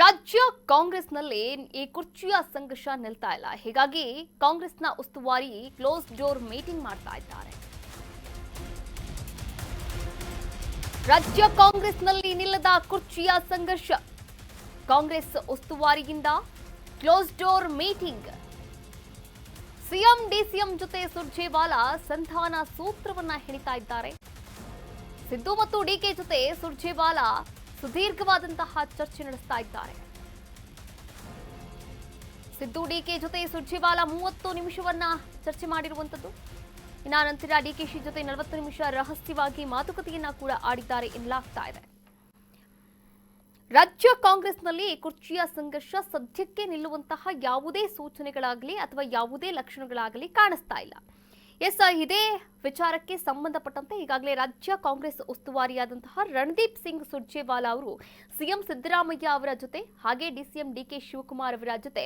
ರಾಜ್ಯ ಕಾಂಗ್ರೆಸ್ನಲ್ಲಿ ಈ ಕುರ್ಚಿಯ ಸಂಘರ್ಷ ನಿಲ್ತಾ ಇಲ್ಲ. ಹೀಗಾಗಿ ಕಾಂಗ್ರೆಸ್ನ ಉಸ್ತುವಾರಿ ಕ್ಲೋಸ್ ಡೋರ್ ಮೀಟಿಂಗ್ ಮಾಡ್ತಾ ಇದ್ದಾರೆ. ರಾಜ್ಯ ಕಾಂಗ್ರೆಸ್ನಲ್ಲಿ ನಿಲ್ಲದ ಕುರ್ಚಿಯ ಸಂಘರ್ಷ. ಕಾಂಗ್ರೆಸ್ ಉಸ್ತುವಾರಿಯಿಂದ close door meeting. CM DCM ಜೊತೆ ಸುರ್ಜೇವಾಲಾ ಸಂಧಾನ ಸೂತ್ರವನ್ನ ಹೆಣಿತಾ ಇದ್ದಾರೆ. ಸಿದ್ದು ಮತ್ತು ಡಿಕೆ ಜೊತೆ ಸುರ್ಜೇವಾಲಾ ಸುದೀರ್ಘವಾದಂತಹ ಚರ್ಚೆ ನಡೆಸ್ತಾ ಇದ್ದಾರೆ. ಸಿದ್ದು ಡಿಕೆ ಜೊತೆ ಸುರ್ಜೇವಾಲಾ 30 ನಿಮಿಷವನ್ನ ಚರ್ಚೆ ಮಾಡಿರುವಂತದ್ದು. ಇನ್ನ ನಂತರ ಡಿಕೆಶಿ ಜೊತೆ 40 ನಿಮಿಷ ರಹಸ್ಯವಾಗಿ ಮಾತುಕತೆಯನ್ನ ಕೂಡ ಆಡಿದ್ದಾರೆ ಎನ್ನಲಾಗ್ತಾ ಇದೆ. ರಾಜ್ಯ ಕಾಂಗ್ರೆಸ್ನಲ್ಲಿ ಕುರ್ಚಿಯ ಸಂಘರ್ಷ ಸದ್ಯಕ್ಕೆ ನಿಲ್ಲುವಂತಹ ಯಾವುದೇ ಸೂಚನೆಗಳಾಗಲಿ ಅಥವಾ ಯಾವುದೇ ಲಕ್ಷಣಗಳಾಗಲಿ ಕಾಣಿಸ್ತಾ ಇಲ್ಲ. ಇದೇ ವಿಚಾರಕ್ಕೆ ಸಂಬಂಧಪಟ್ಟಂತೆ ಈಗಾಗಲೇ ರಾಜ್ಯ ಕಾಂಗ್ರೆಸ್ ಉಸ್ತುವಾರಿಯಾದಂತಹ ರಣದೀಪ್ ಸಿಂಗ್ ಸುರ್ಜೇವಾಲಾ ಅವರು ಸಿಎಂ ಸಿದ್ದರಾಮಯ್ಯ ಅವರ ಜೊತೆ ಹಾಗೆ ಡಿಸಿಎಂ ಡಿಕೆ ಶಿವಕುಮಾರ್ ಅವರ ಜೊತೆ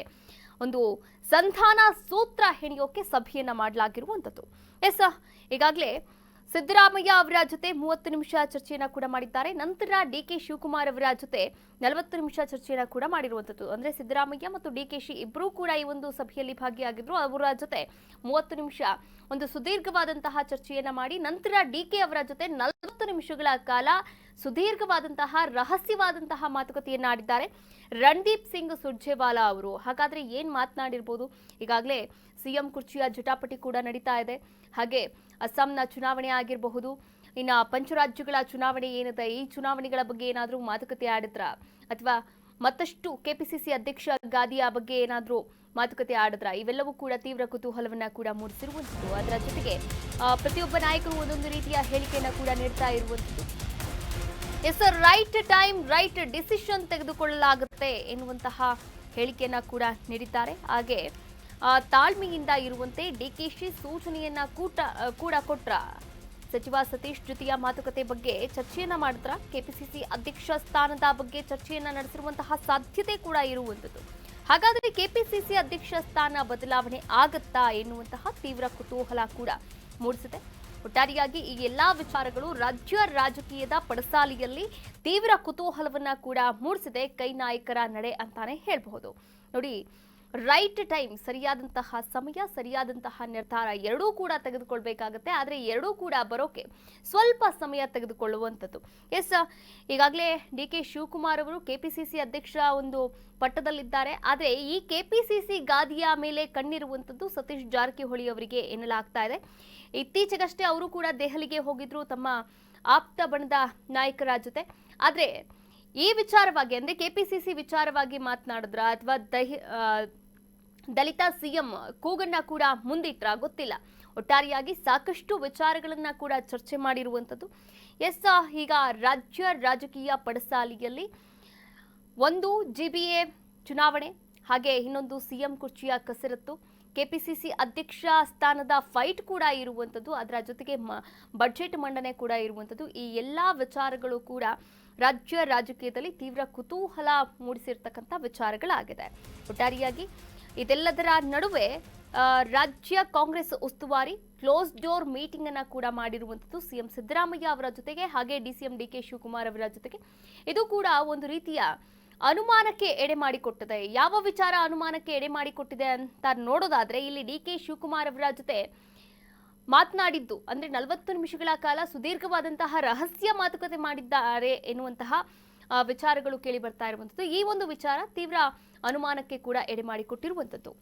ಒಂದು ಸಂಧಾನ ಸೂತ್ರ ಹೆಣೆಯೋಕೆ ಸಭೆಯನ್ನ ಮಾಡಲಾಗಿರುವಂತದ್ದು. ಈಗಾಗಲೇ ಸಿದ್ದರಾಮಯ್ಯ ಅವರ ಜೊತೆ 30 ನಿಮಿಷ ಚರ್ಚೆಯನ್ನ ಕೂಡ ಮಾಡಿದ್ದಾರೆ. ನಂತರ ಡಿಕೆ ಶಿವಕುಮಾರ್ ಅವರ ಜೊತೆ 40 ನಿಮಿಷ ಚರ್ಚೆಯನ್ನ ಕೂಡ ಮಾಡಿರುವಂತದ್ದು. ಅಂದ್ರೆ ಸಿದ್ದರಾಮಯ್ಯ ಮತ್ತು ಡಿಕೆಶಿ ಇಬ್ಬರೂ ಕೂಡ ಈ ಒಂದು ಸಭೆಯಲ್ಲಿ ಭಾಗಿಯಾಗಿದ್ರು. ಅವರ ಜೊತೆ 30 ನಿಮಿಷ ಒಂದು ಸುದೀರ್ಘವಾದಂತಹ ಚರ್ಚೆಯನ್ನ ಮಾಡಿ ನಂತರ ಡಿಕೆ ಅವರ ಜೊತೆ 40 ನಿಮಿಷಗಳ ಕಾಲ ಸುದೀರ್ಘವಾದಂತಹ ರಹಸ್ಯವಾದಂತಹ ಮಾತುಕತೆಯನ್ನ ಆಡಿದ್ದಾರೆ ರಣದೀಪ್ ಸಿಂಗ್ ಸುರ್ಜೇವಾಲಾ ಅವರು. ಹಾಗಾದ್ರೆ ಏನ್ ಮಾತನಾಡಿರ್ಬೋದು? ಈಗಾಗಲೇ ಸಿಎಂ ಕುರ್ಚಿಯ ಜಟಾಪಟಿ ಕೂಡ ನಡೀತಾ ಇದೆ. ಹಾಗೆ ಅಸ್ಸಾಂನ ಚುನಾವಣೆ ಆಗಿರಬಹುದು, ಇನ್ನು ಪಂಚರಾಜ್ಯಗಳ ಚುನಾವಣೆ ಏನಿದೆ, ಈ ಚುನಾವಣೆಗಳ ಬಗ್ಗೆ ಏನಾದರೂ ಮಾತುಕತೆ ಆಡಿದ್ರ ಅಥವಾ ಮತ್ತಷ್ಟು ಕೆಪಿಸಿಸಿ ಅಧ್ಯಕ್ಷ ಗಾದಿಯ ಬಗ್ಗೆ ಏನಾದರೂ ಮಾತುಕತೆ ಆಡಿದ್ರ, ಇವೆಲ್ಲವೂ ಕೂಡ ತೀವ್ರ ಕುತೂಹಲವನ್ನ ಕೂಡ ಮೂಡಿಸಿರುವಂಥದ್ದು. ಅದರ ಜೊತೆಗೆ ಪ್ರತಿಯೊಬ್ಬ ನಾಯಕರು ಒಂದೊಂದು ರೀತಿಯ ಹೇಳಿಕೆಯನ್ನ ಕೂಡ ನೀಡ್ತಾ ಇರುವಂಥದ್ದು. ರೈಟ್ ಟೈಮ್ ರೈಟ್ ಡಿಸಿಷನ್ ತೆಗೆದುಕೊಳ್ಳಲಾಗುತ್ತೆ ಎನ್ನುವಂತಹ ಹೇಳಿಕೆಯನ್ನ ಕೂಡ ನೀಡಿದ್ದಾರೆ. ಹಾಗೆ ತಾಳ್ಮೆಯಿಂದ ಇರುವಂತೆ ಡಿಕೆಶಿ ಸೂಚನೆಯನ್ನ ಕೂಡ ಕೊಟ್ರ. ಸಚಿವ ಸತೀಶ್ ಜೊತೆಯ ಮಾತುಕತೆ ಬಗ್ಗೆ ಚರ್ಚೆಯನ್ನ ಮಾಡಿದ್ರ. ಕೆಪಿಸಿಸಿ ಅಧ್ಯಕ್ಷ ಸ್ಥಾನದ ಬಗ್ಗೆ ಚರ್ಚೆಯನ್ನ ನಡೆಸಿರುವಂತಹ ಸಾಧ್ಯತೆ ಕೂಡ ಇರುವಂತದ್ದು. ಹಾಗಾದರೆ ಕೆಪಿಸಿಸಿ ಅಧ್ಯಕ್ಷ ಸ್ಥಾನ ಬದಲಾವಣೆ ಆಗತ್ತಾ ಎನ್ನುವಂತಹ ತೀವ್ರ ಕುತೂಹಲ ಕೂಡ ಮೂಡಿಸಿದೆ. ಒಟ್ಟಾರೆಯಾಗಿ ಈ ಎಲ್ಲಾ ವಿಚಾರಗಳು ರಾಜ್ಯ ರಾಜಕೀಯದ ಪಡಸಾಲಿಯಲ್ಲಿ ತೀವ್ರ ಕುತೂಹಲವನ್ನ ಕೂಡ ಮೂಡಿಸಿದೆ. ಕೈ ನಾಯಕರ ನಡೆ ಅಂತಾನೆ ಹೇಳಬಹುದು. ನೋಡಿ, ರೈಟ್ ಟೈಮ್, ಸರಿಯಾದಂತಹ ಸಮಯ, ಸರಿಯಾದಂತಹ ನಿರ್ಧಾರ ಎರಡೂ ಕೂಡ ತೆಗೆದುಕೊಳ್ಬೇಕಾಗತ್ತೆ. ಆದರೆ ಎರಡೂ ಕೂಡ ಬರೋಕೆ ಸ್ವಲ್ಪ ಸಮಯ ತೆಗೆದುಕೊಳ್ಳುವಂಥದ್ದು. ಈಗಾಗಲೇ ಡಿಕೆ ಶಿವಕುಮಾರ್ ಅವರು ಕೆಪಿಸಿಸಿ ಅಧ್ಯಕ್ಷ ಒಂದು ಪಟ್ಟದಲ್ಲಿದ್ದಾರೆ. ಆದರೆ ಈ ಕೆಪಿಸಿಸಿ ಗಾದಿಯ ಮೇಲೆ ಕಣ್ಣಿರುವಂಥದ್ದು ಸತೀಶ್ ಜಾರಕಿಹೊಳಿ ಅವರಿಗೆ ಎನ್ನಲಾಗ್ತಾ ಇದೆ. ಇತ್ತೀಚೆಗಷ್ಟೇ ಅವರು ಕೂಡ ದೆಹಲಿಗೆ ಹೋಗಿದ್ರು ತಮ್ಮ ಆಪ್ತ ಬಣದ ನಾಯಕರ ಜೊತೆ. ಆದರೆ ಈ ವಿಚಾರವಾಗಿ ಅಂದ್ರೆ ಕೆಪಿಸಿಸಿ ವಿಚಾರವಾಗಿ ಮಾತನಾಡಿದ್ರ ಅಥವಾ ದಲಿತ ಸಿಎಂ ಕೂಗನ್ನ ಕೂಡ ಮುಂದಿಟ್ರ ಗೊತ್ತಿಲ್ಲ. ಒಟ್ಟಾರೆಯಾಗಿ ಸಾಕಷ್ಟು ವಿಚಾರಗಳನ್ನ ಕೂಡ ಚರ್ಚೆ ಮಾಡಿರುವಂಥದ್ದು. ಈಗ ರಾಜ್ಯ ರಾಜಕೀಯ ಪಡಸಾಲಿಯಲ್ಲಿ ಒಂದು GBA ಚುನಾವಣೆ, ಹಾಗೆ ಇನ್ನೊಂದು ಸಿಎಂ ಕುರ್ಚಿಯ ಕಸರತ್ತು, ಕೆಪಿಸಿಸಿ ಅಧ್ಯಕ್ಷ ಸ್ಥಾನದ ಫೈಟ್ ಕೂಡ ಇರುವಂಥದ್ದು, ಅದರ ಜೊತೆಗೆ ಬಜೆಟ್ ಮಂಡನೆ ಕೂಡ ಇರುವಂಥದ್ದು. ಈ ಎಲ್ಲಾ ವಿಚಾರಗಳು ಕೂಡ ರಾಜ್ಯ ರಾಜಕೀಯದಲ್ಲಿ ತೀವ್ರ ಕುತೂಹಲ ಮೂಡಿಸಿರ್ತಕ್ಕಂಥ ವಿಚಾರಗಳಾಗಿದೆ. ಒಟ್ಟಾರೆಯಾಗಿ ಇದೆಲ್ಲದರ ನಡುವೆ ರಾಜ್ಯ ಕಾಂಗ್ರೆಸ್ ಉಸ್ತುವಾರಿ ಕ್ಲೋಸ್ ಡೋರ್ ಮೀಟಿಂಗ್ ಅನ್ನ ಕೂಡ ಮಾಡಿರುವಂಥದ್ದು ಸಿಎಂ ಸಿದ್ದರಾಮಯ್ಯ ಅವರ ಜೊತೆಗೆ ಹಾಗೆ ಡಿಸಿಎಂ ಡಿಕೆ ಶಿವಕುಮಾರ್ ಅವರ ಜೊತೆಗೆ. ಇದು ಕೂಡ ಒಂದು ರೀತಿಯ ಅನುಮಾನಕ್ಕೆ ಎಡೆ ಮಾಡಿಕೊಟ್ಟಿದೆ. ಯಾವ ವಿಚಾರ ಅನುಮಾನಕ್ಕೆ ಎಡೆ ಮಾಡಿಕೊಟ್ಟಿದೆ ಅಂತ ನೋಡೋದಾದ್ರೆ, ಇಲ್ಲಿ ಡಿಕೆ ಶಿವಕುಮಾರ್ ಅವರ ಜೊತೆ ಮಾತನಾಡಿದ್ದು ಅಂದ್ರೆ 40 ನಿಮಿಷಗಳ ಕಾಲ ಸುದೀರ್ಘವಾದಂತಹ ರಹಸ್ಯ ಮಾತುಕತೆ ಮಾಡಿದ್ದಾರೆ ಎನ್ನುವಂತಹ ವಿಚಾರಗಳು ಕೇಳಿ ಬರ್ತಾ ಇರುವಂತದ್ದು. ಈ ಒಂದು ವಿಚಾರ ತೀವ್ರ ಅನುಮಾನಕ್ಕೆ ಕೂಡ ಎಡೆ ಮಾಡಿಕೊಟ್ಟಿರುವಂತದ್ದು.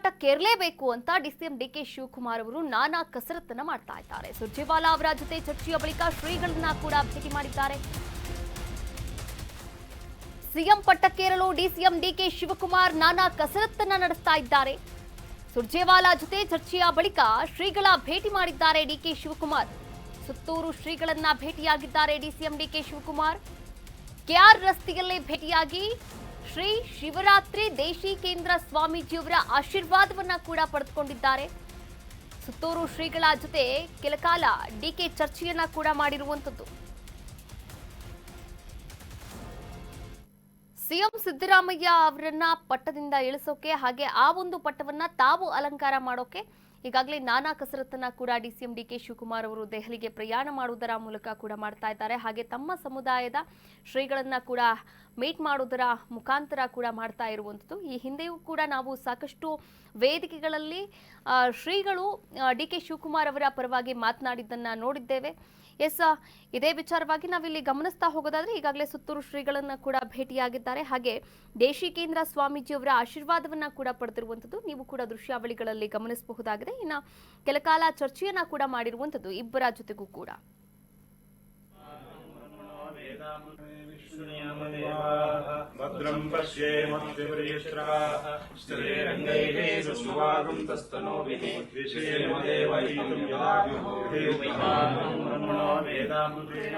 ಪಟ್ಟಕ್ಕೇರಲೇಬೇಕು ಅಂತ ಡಿಸಿಎಂ ಡಿಕೆ ಶಿವಕುಮಾರ್ ಅವರು ನಾನಾ ಕಸರತ್ತನ್ನ ಮಾಡ್ತಾ ಇದ್ದಾರೆ. ಸುರ್ಜೇವಾಲಾ ಅವರ ಜೊತೆ ಚರ್ಚೆಯ ಬಳಿಕ ಶ್ರೀಗಳನ್ನ ಕೂಡ ಭೇಟಿ ಮಾಡಿದ್ದಾರೆ. ಸಿಎಂ ಪಟ್ಟಕ್ಕೇರಲು ಡಿಸಿಎಂ ಡಿಕೆ ಶಿವಕುಮಾರ್ ನಾನಾ ಕಸರತ್ತನ್ನ ನಡೆಸ್ತಾ ಇದ್ದಾರೆ. ಸುರ್ಜೇವಾಲಾ ಜೊತೆ ಚರ್ಚೆಯ ಬಳಿಕ ಶ್ರೀಗಳ ಭೇಟಿ ಮಾಡಿದ್ದಾರೆ ಡಿಕೆ ಶಿವಕುಮಾರ್. ಸುತ್ತೂರು ಶ್ರೀಗಳನ್ನ ಭೇಟಿಯಾಗಿದ್ದಾರೆ ಡಿಸಿಎಂ ಡಿಕೆ ಶಿವಕುಮಾರ್. ಕೆಆರ್ ರಸ್ತೆಯಲ್ಲೇ ಭೇಟಿಯಾಗಿ ಶ್ರೀ ಶಿವರಾತ್ರಿ ದೇಶಿಕೇಂದ್ರ ಸ್ವಾಮೀಜಿಯವರ ಆಶೀರ್ವಾದವನ್ನ ಕೂಡ ಪಡೆದುಕೊಂಡಿದ್ದಾರೆ. ಸುತ್ತೂರು ಶ್ರೀಗಳ ಜೊತೆ ಕೆಲಕಾಲ ಡಿಕೆ ಚರ್ಚೆಯನ್ನ ಕೂಡ ಮಾಡಿರುವಂತದ್ದು. ಸಿಎಂ ಸಿದ್ದರಾಮಯ್ಯ ಅವರನ್ನ ಪಟ್ಟದಿಂದ ಇಳಿಸೋಕೆ ಹಾಗೆ ಆ ಒಂದು ಪಟ್ಟವನ್ನ ತಾವು ಅಲಂಕಾರ ಮಾಡೋಕೆ ಈಗಾಗಲೇ ನಾನಾ ಕಸರತ್ತನ್ನ ಕೂಡ ಡಿಸಿಎಂ ಡಿಕೆ ಶಿವಕುಮಾರ್ ಅವರು ದೆಹಲಿಗೆ ಪ್ರಯಾಣ ಮಾಡುವುದರ ಮೂಲಕ ಕೂಡ ಮಾಡ್ತಾ ಇದ್ದಾರೆ. ಹಾಗೆ ತಮ್ಮ ಸಮುದಾಯದ ಶ್ರೀಗಳನ್ನ ಕೂಡ ಮೀಟ್ ಮಾಡುವುದರ ಮುಖಾಂತರ ಕೂಡ ಮಾಡ್ತಾ ಇರುವಂಥದ್ದು. ಈ ಹಿಂದೆಯೂ ಕೂಡ ನಾವು ಸಾಕಷ್ಟು ವೇದಿಕೆಗಳಲ್ಲಿ ಶ್ರೀಗಳು ಡಿಕೆ ಶಿವಕುಮಾರ್ ಅವರ ಪರವಾಗಿ ಮಾತನಾಡಿದ್ದನ್ನ ನೋಡಿದ್ದೇವೆ. ಇದೇ ವಿಚಾರವಾಗಿ ನಾವಿಲ್ಲಿ ಗಮನಿಸ್ತಾ ಹೋಗೋದಾದ್ರೆ ಈಗಾಗಲೇ ಸುತ್ತೂರು ಶ್ರೀಗಳನ್ನ ಕೂಡ ಭೇಟಿಯಾಗಿದ್ದಾರೆ. ಹಾಗೆ ದೇಶಿಕೇಂದ್ರ ಸ್ವಾಮೀಜಿಯವರ ಆಶೀರ್ವಾದವನ್ನ ಕೂಡ ಪಡೆದಿರುವಂಥದ್ದು ನೀವು ಕೂಡ ದೃಶ್ಯಾವಳಿಗಳಲ್ಲಿ ಗಮನಿಸಬಹುದಾಗಿದೆ. ಇನ್ನು ಕೆಲಕಾಲ ಚರ್ಚೆಯನ್ನ ಕೂಡ ಮಾಡಿರುವಂಥದ್ದು ಇಬ್ಬರ ಜೊತೆಗೂ ಕೂಡ. ಭದ್ರಂ ಪಶ್ಯೇಮತ್ಪ್ರಿಯಶ್ರವಾಃ ಶ್ರೀರಂಗೈಃ ಸುಸ್ವಾಗಂ ತಸ್ತನೋಭಿಃ ಶ್ರೀಮದೇವೈಕಂ ಯದಾಭಿಮೋಹಿತಾಂ ಬ್ರಹ್ಮಣೋ ವೇದಾಮೃತೇನ